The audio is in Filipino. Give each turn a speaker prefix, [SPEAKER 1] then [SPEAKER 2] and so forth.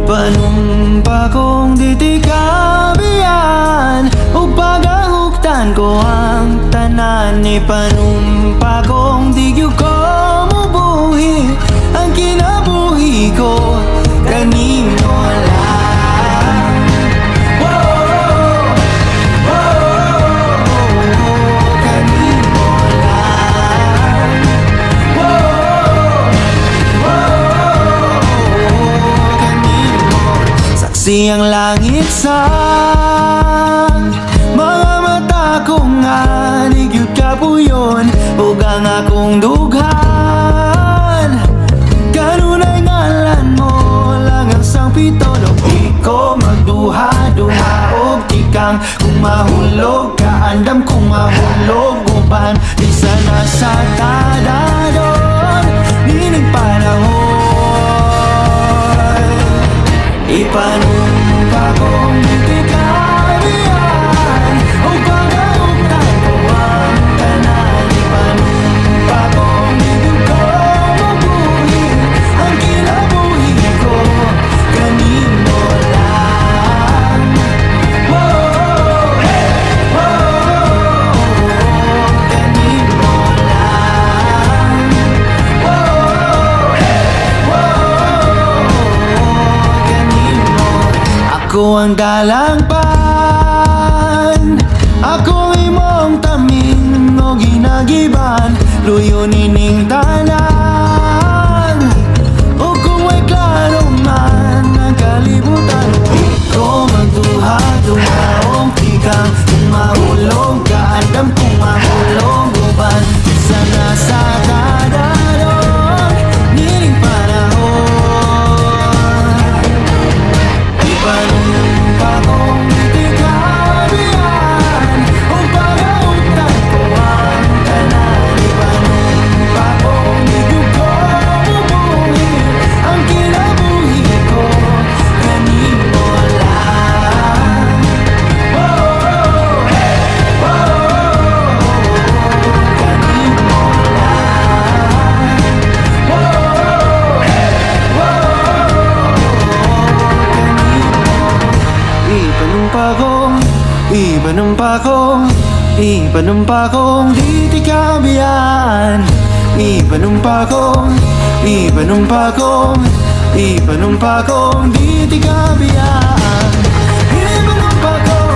[SPEAKER 1] Ipanumpa kong ditikabiyan ug pagahugtan ko ang tanan. Ipanumpa kong di gyud ko mubuhi ang kinabuhi ko kanimo lang. Kanimo lang. Kanimo. Saksi ang langit sa mga mata ko nga nigyud kapuyon ug ang akong dughan. Kanunay ngalan mo lang ang sangpito. Di ko magduha-duha og tikang kung mahulog ka andam kung mahulog uban di sana sa tadadon nining panahon. Ipanumpa kong ditikabiyan ug pagahugtan ko ang tanan. Ipanumpa kong di gyud ko mabuhi ang kinabuhi ko kanimo lang. Kanimo lang. Kanimo. Ako ang dalangpan, ako imong tamin o ginagiban, luyo nining tanan. O kung may klaro man ang kalibutan, di ko magduha-duha o tikang kung mahulog ka andam kung mahulog uban sana sa tadadon nining panahon. Ipanumpa kong ditikabiyan ug pagahugtan ko ang tanan. Ipanumpa kong di gyud ko mubuhi ang kinabuhi ko kanimo lang. Kanimo Ipanumpa kong ditikabiyan. Ipanumpa kong ditikabiyan. Ipanumpa kong